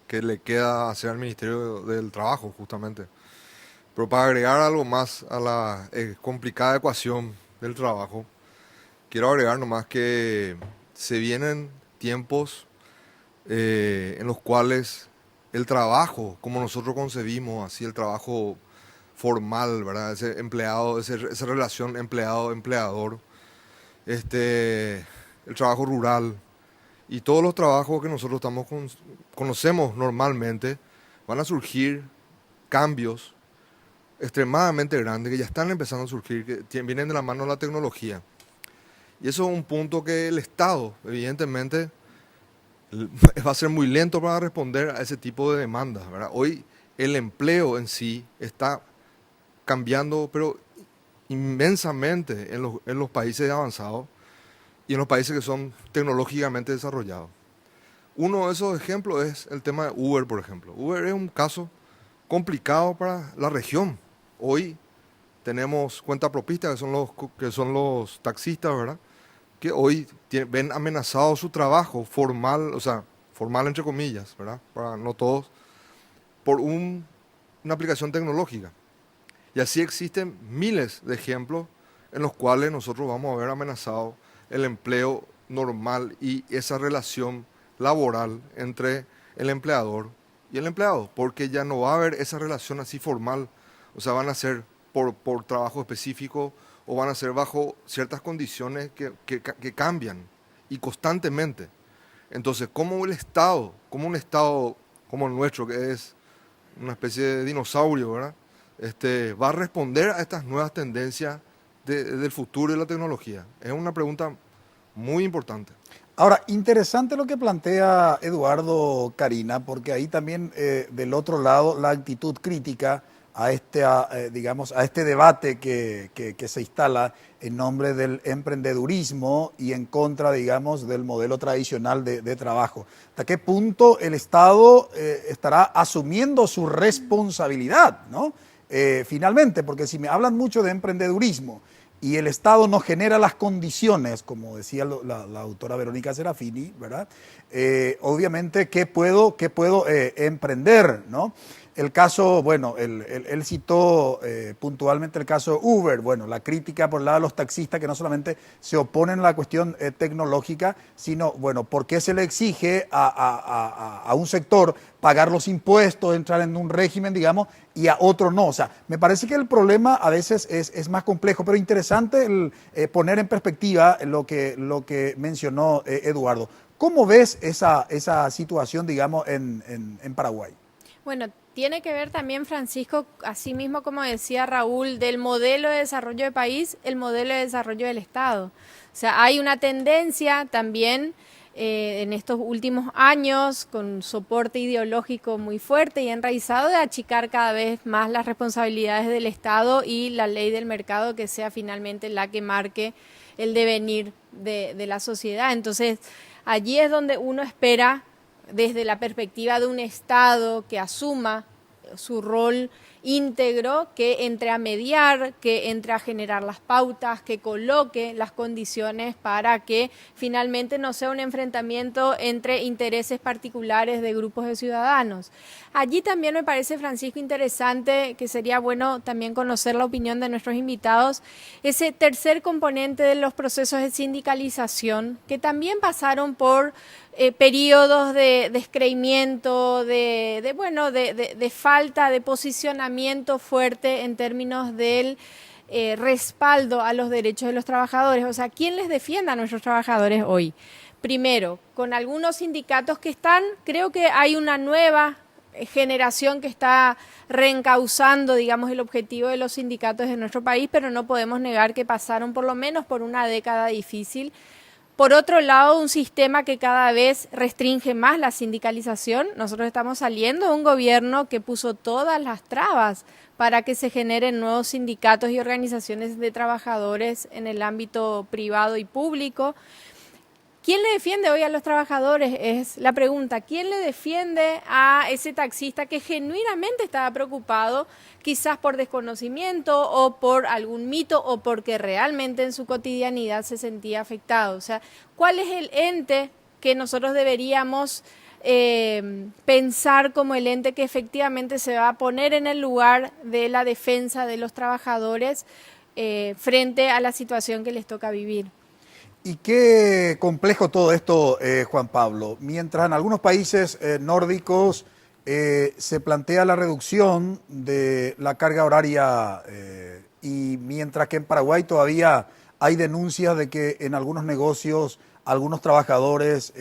que le queda hacer al Ministerio del Trabajo, justamente. Pero para agregar algo más a la complicada ecuación del trabajo, quiero agregar nomás que se vienen tiempos en los cuales el trabajo, como nosotros concebimos, así el trabajo formal, ¿verdad? Ese empleado, esa relación empleado-empleador, el trabajo rural y todos los trabajos que nosotros conocemos normalmente, van a surgir cambios extremadamente grandes que ya están empezando a surgir, que vienen de la mano de la tecnología. Y eso es un punto que el Estado, evidentemente, va a ser muy lento para responder a ese tipo de demandas, ¿verdad? Hoy el empleo en sí está cambiando, pero inmensamente en los países avanzados y en los países que son tecnológicamente desarrollados. Uno de esos ejemplos es el tema de Uber, por ejemplo. Uber es un caso complicado para la región. Hoy tenemos cuentapropistas, que son los taxistas, ¿verdad? Que hoy ven amenazado su trabajo formal, o sea, formal entre comillas, ¿verdad? Para no todos, por una aplicación tecnológica. Y así existen miles de ejemplos en los cuales nosotros vamos a ver amenazado el empleo normal y esa relación laboral entre el empleador y el empleado, porque ya no va a haber esa relación así formal, o sea, van a ser por trabajo específico o van a ser bajo ciertas condiciones que cambian y constantemente. Entonces, como un Estado como el nuestro, que es una especie de dinosaurio, ¿verdad? Va a responder a estas nuevas tendencias del futuro de la tecnología? Es una pregunta muy importante. Ahora, interesante lo que plantea Eduardo, Karina, porque ahí también del otro lado la actitud crítica a digamos, a este debate que se instala en nombre del emprendedurismo y en contra, digamos, del modelo tradicional de trabajo. ¿Hasta qué punto el Estado estará asumiendo su responsabilidad, ¿no? Finalmente, porque si me hablan mucho de emprendedurismo y el Estado no genera las condiciones, como decía la autora Verónica Serafini, ¿verdad? Obviamente, ¿qué puedo emprender, ¿no? El caso, bueno, él citó puntualmente el caso de Uber, bueno, la crítica por el lado de los taxistas que no solamente se oponen a la cuestión tecnológica, sino, bueno, ¿por qué se le exige a un sector pagar los impuestos, entrar en un régimen, digamos, y a otro no? O sea, me parece que el problema a veces es más complejo, pero interesante poner en perspectiva lo que mencionó Eduardo. ¿Cómo ves esa situación, digamos, en Paraguay? Bueno, tiene que ver también, Francisco, así mismo como decía Raúl, del modelo de desarrollo de país, el modelo de desarrollo del Estado. O sea, hay una tendencia también en estos últimos años, con soporte ideológico muy fuerte y enraizado, de achicar cada vez más las responsabilidades del Estado y la ley del mercado que sea finalmente la que marque el devenir de la sociedad. Entonces, allí es donde uno espera, desde la perspectiva de un Estado que asuma su rol íntegro, que entre a mediar, que entre a generar las pautas, que coloque las condiciones para que finalmente no sea un enfrentamiento entre intereses particulares de grupos de ciudadanos. Allí también me parece, Francisco, interesante, que sería bueno también conocer la opinión de nuestros invitados, ese tercer componente de los procesos de sindicalización, que también pasaron por periodos de descreimiento, de falta de posicionamiento fuerte en términos del respaldo a los derechos de los trabajadores. O sea, ¿quién les defiende a nuestros trabajadores hoy? Primero, con algunos sindicatos que creo que hay una nueva generación que está reencauzando, digamos, el objetivo de los sindicatos de nuestro país, pero no podemos negar que pasaron por lo menos por una década difícil. Por otro lado, un sistema que cada vez restringe más la sindicalización. Nosotros estamos saliendo de un gobierno que puso todas las trabas para que se generen nuevos sindicatos y organizaciones de trabajadores en el ámbito privado y público. ¿Quién le defiende hoy a los trabajadores? Es la pregunta. ¿Quién le defiende a ese taxista que genuinamente estaba preocupado, quizás por desconocimiento o por algún mito o porque realmente en su cotidianidad se sentía afectado? O sea, ¿cuál es el ente que nosotros deberíamos pensar como el ente que efectivamente se va a poner en el lugar de la defensa de los trabajadores frente a la situación que les toca vivir? Y qué complejo todo esto, Juan Pablo. Mientras en algunos países nórdicos se plantea la reducción de la carga horaria y mientras que en Paraguay todavía hay denuncias de que en algunos negocios algunos trabajadores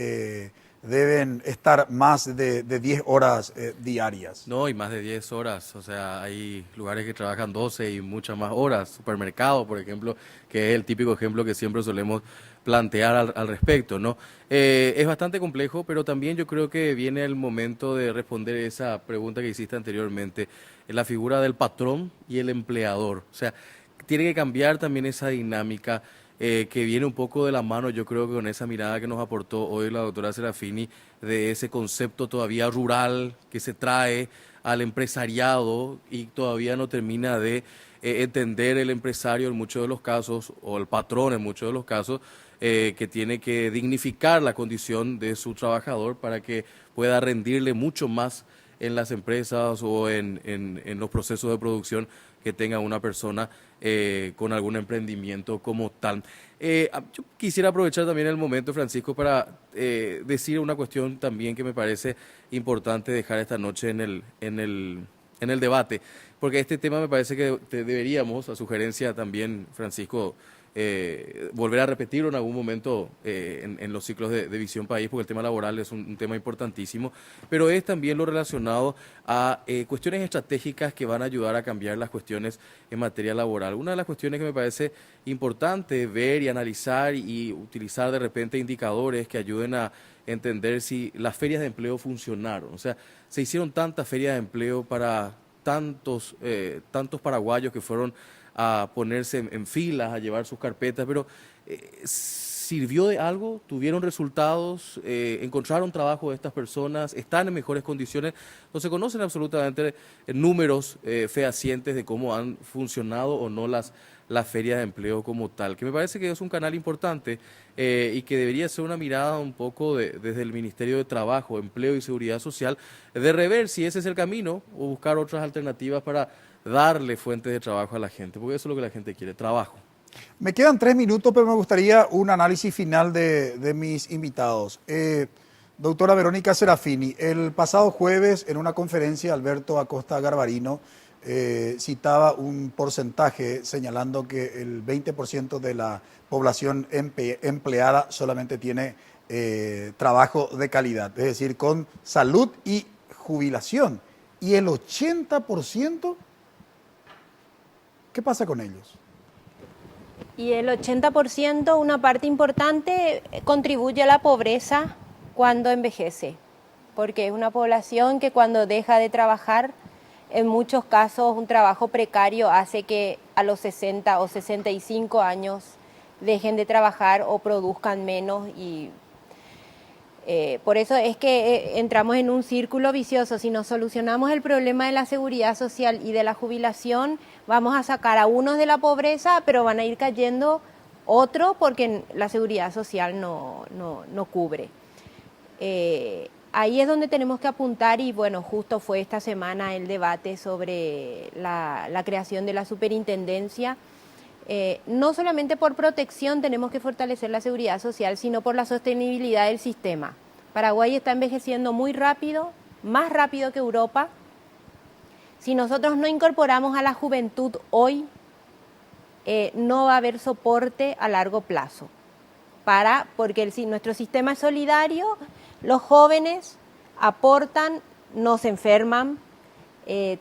deben estar más de 10 horas diarias. No, y más de 10 horas. O sea, hay lugares que trabajan 12 y muchas más horas. Supermercado, por ejemplo, que es el típico ejemplo que siempre solemos plantear al respecto, ¿no? Es bastante complejo, pero también yo creo que viene el momento de responder esa pregunta que hiciste anteriormente, la figura del patrón y el empleador. O sea, tiene que cambiar también esa dinámica que viene un poco de la mano, yo creo que con esa mirada que nos aportó hoy la doctora Serafini, de ese concepto todavía rural que se trae al empresariado y todavía no termina de entender el empresario en muchos de los casos, o el patrón en muchos de los casos, que tiene que dignificar la condición de su trabajador para que pueda rendirle mucho más en las empresas o en los procesos de producción que tenga una persona con algún emprendimiento como tal. Yo quisiera aprovechar también el momento, Francisco, para decir una cuestión también que me parece importante dejar esta noche en el debate, porque este tema me parece que deberíamos, a sugerencia también, Francisco, volver a repetirlo en algún momento en los ciclos de Visión País, porque el tema laboral es un tema importantísimo, pero es también lo relacionado a cuestiones estratégicas que van a ayudar a cambiar las cuestiones en materia laboral. Una de las cuestiones que me parece importante ver y analizar y utilizar de repente indicadores que ayuden a entender si las ferias de empleo funcionaron. O sea, se hicieron tantas ferias de empleo para tantos paraguayos que fueron a ponerse en filas, a llevar sus carpetas, pero ¿sirvió de algo? ¿Tuvieron resultados? ¿Encontraron trabajo de estas personas? ¿Están en mejores condiciones? No se conocen absolutamente números fehacientes de cómo han funcionado o no las ferias de empleo como tal, que me parece que es un canal importante y que debería ser una mirada un poco desde el Ministerio de Trabajo, Empleo y Seguridad Social, de rever si ese es el camino o buscar otras alternativas para darle fuentes de trabajo a la gente, porque eso es lo que la gente quiere, trabajo. Me quedan 3 minutos, pero me gustaría un análisis final de mis invitados. Doctora Verónica Serafini, el pasado jueves en una conferencia Alberto Acosta Garbarino citaba un porcentaje señalando que el 20% de la población empleada solamente tiene trabajo de calidad, es decir, con salud y jubilación. Y el 80%, ¿qué pasa con ellos? Y el 80%, una parte importante, contribuye a la pobreza cuando envejece, porque es una población que cuando deja de trabajar, en muchos casos un trabajo precario hace que a los 60 o 65 años dejen de trabajar o produzcan menos y por eso es que entramos en un círculo vicioso. Si no solucionamos el problema de la seguridad social y de la jubilación, vamos a sacar a unos de la pobreza, pero van a ir cayendo otros porque la seguridad social no cubre. Ahí es donde tenemos que apuntar y bueno, justo fue esta semana el debate sobre la creación de la superintendencia. No solamente por protección tenemos que fortalecer la seguridad social, sino por la sostenibilidad del sistema. Paraguay está envejeciendo muy rápido, más rápido que Europa. Si nosotros no incorporamos a la juventud hoy, no va a haber soporte a largo plazo. Porque nuestro sistema es solidario, los jóvenes aportan, no se enferman,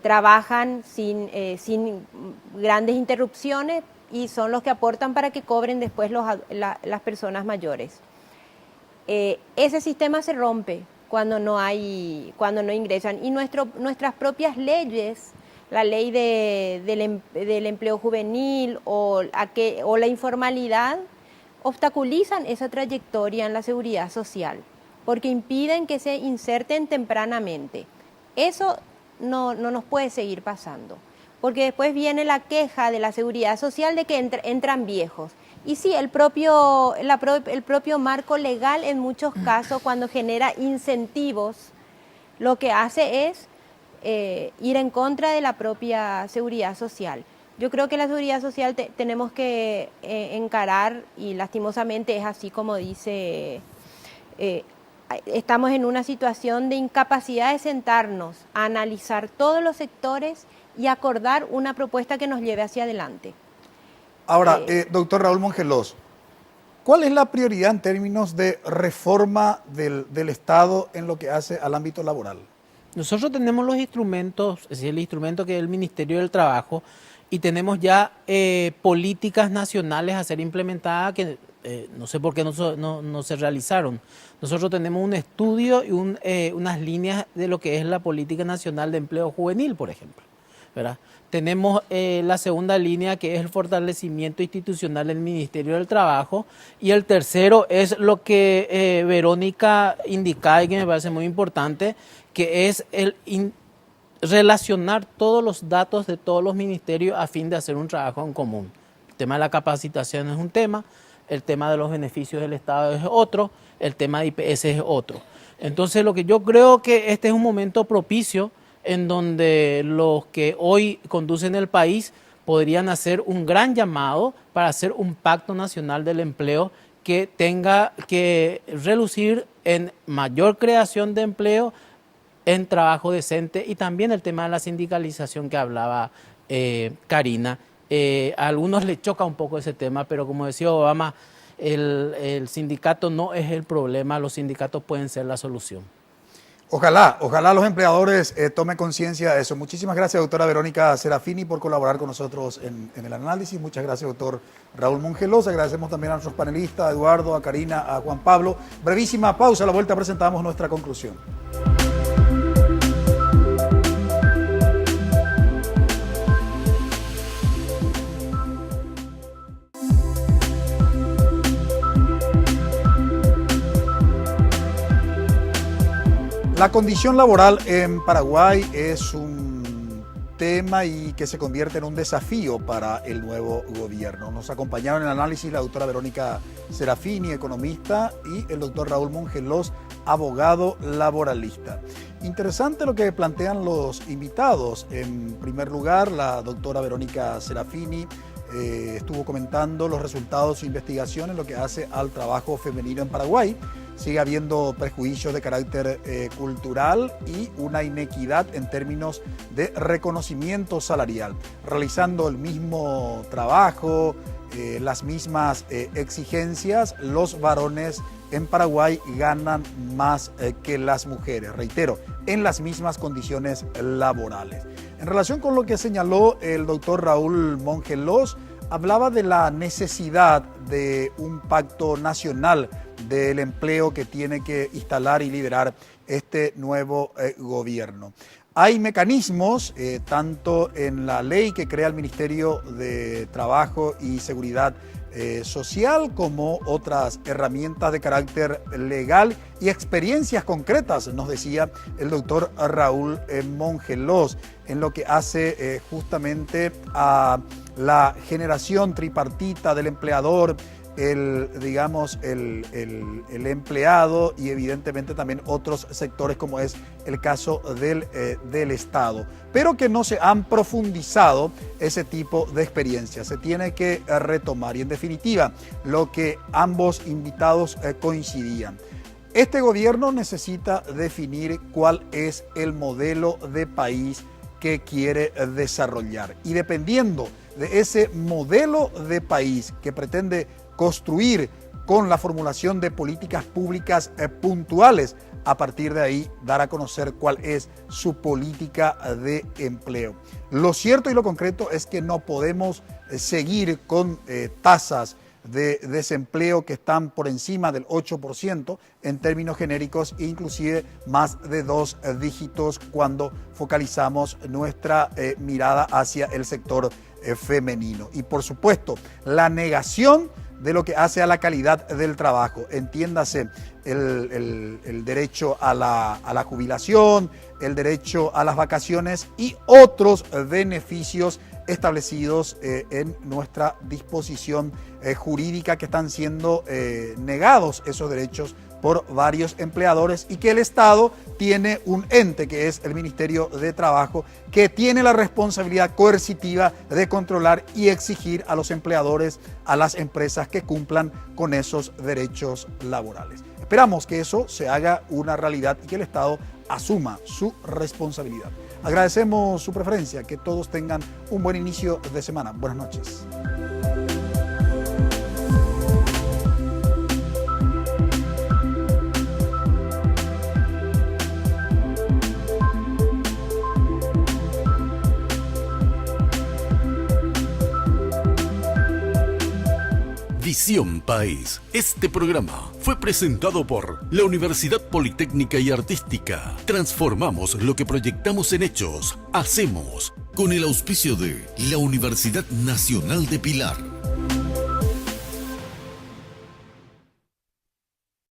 trabajan sin grandes interrupciones, y son los que aportan para que cobren después las personas mayores. Ese sistema se rompe cuando no ingresan. Y nuestras propias leyes, la ley del empleo juvenil o la informalidad, obstaculizan esa trayectoria en la seguridad social, porque impiden que se inserten tempranamente. Eso no nos puede seguir pasando. Porque después viene la queja de la seguridad social de que entran viejos. Y sí, el propio marco legal en muchos casos, cuando genera incentivos, lo que hace es ir en contra de la propia seguridad social. Yo creo que la seguridad social tenemos que encarar, y lastimosamente es así como dice, estamos en una situación de incapacidad de sentarnos a analizar todos los sectores y acordar una propuesta que nos lleve hacia adelante. Ahora, doctor Raúl Mongelós, ¿Cuál es la prioridad en términos de reforma del Estado en lo que hace al ámbito laboral? Nosotros tenemos los instrumentos, es decir, el instrumento que es el Ministerio del Trabajo, y tenemos ya políticas nacionales a ser implementadas que no sé por qué no se realizaron. Nosotros tenemos un estudio y unas líneas de lo que es la Política Nacional de Empleo Juvenil, por ejemplo, ¿verdad? Tenemos la segunda línea, que es el fortalecimiento institucional del Ministerio del Trabajo, y el tercero es lo que Verónica indicaba y que me parece muy importante, que es relacionar todos los datos de todos los ministerios a fin de hacer un trabajo en común. El tema de la capacitación es un tema, el tema de los beneficios del Estado es otro, el tema de IPS es otro. Entonces, lo que yo creo que este es un momento propicio en donde los que hoy conducen el país podrían hacer un gran llamado para hacer un pacto nacional del empleo que tenga que relucir en mayor creación de empleo, en trabajo decente, y también el tema de la sindicalización que hablaba Karina. A algunos les choca un poco ese tema, pero como decía Obama, el sindicato no es el problema, los sindicatos pueden ser la solución. Ojalá los empleadores tomen conciencia de eso. Muchísimas gracias, doctora Verónica Serafini, por colaborar con nosotros en el análisis. Muchas gracias, doctor Raúl Mongelos. Agradecemos también a nuestros panelistas, a Eduardo, a Karina, a Juan Pablo. Brevísima pausa, a la vuelta presentamos nuestra conclusión. La condición laboral en Paraguay es un tema y que se convierte en un desafío para el nuevo gobierno. Nos acompañaron en el análisis la doctora Verónica Serafini, economista, y el doctor Raúl Mongelos, abogado laboralista. Interesante lo que plantean los invitados. En primer lugar, la doctora Verónica Serafini estuvo comentando los resultados de investigación en lo que hace al trabajo femenino en Paraguay. Sigue habiendo prejuicios de carácter cultural y una inequidad en términos de reconocimiento salarial. Realizando el mismo trabajo, las mismas exigencias, los varones en Paraguay ganan más que las mujeres, reitero, en las mismas condiciones laborales. En relación con lo que señaló el doctor Raúl Mongelos, hablaba de la necesidad de un pacto nacional del empleo que tiene que instalar y liderar este nuevo gobierno. Hay mecanismos, tanto en la ley que crea el Ministerio de Trabajo y Seguridad Social, como otras herramientas de carácter legal y experiencias concretas, nos decía el doctor Raúl Mongelos, en lo que hace justamente a la generación tripartita del empleador, el empleado y evidentemente también otros sectores, como es el caso del Estado, pero que no se han profundizado ese tipo de experiencias. Se tiene que retomar y, en definitiva, lo que ambos invitados coincidían. Este gobierno necesita definir cuál es el modelo de país que quiere desarrollar, y dependiendo de ese modelo de país que pretende construir con la formulación de políticas públicas puntuales, a partir de ahí dar a conocer cuál es su política de empleo. Lo cierto y lo concreto es que no podemos seguir con tasas de desempleo que están por encima del 8% en términos genéricos, e inclusive más de 2 dígitos cuando focalizamos nuestra mirada hacia el sector femenino. Y por supuesto, la negación de lo que hace a la calidad del trabajo, entiéndase el derecho a la jubilación, el derecho a las vacaciones y otros beneficios establecidos en nuestra disposición jurídica, que están siendo negados esos derechos por varios empleadores, y que el Estado tiene un ente, que es el Ministerio de Trabajo, que tiene la responsabilidad coercitiva de controlar y exigir a los empleadores, a las empresas, que cumplan con esos derechos laborales. Esperamos que eso se haga una realidad y que el Estado asuma su responsabilidad. Agradecemos su preferencia, que todos tengan un buen inicio de semana. Buenas noches. Visión País. Este programa fue presentado por la Universidad Politécnica y Artística. Transformamos lo que proyectamos en hechos. Hacemos. Con el auspicio de la Universidad Nacional de Pilar.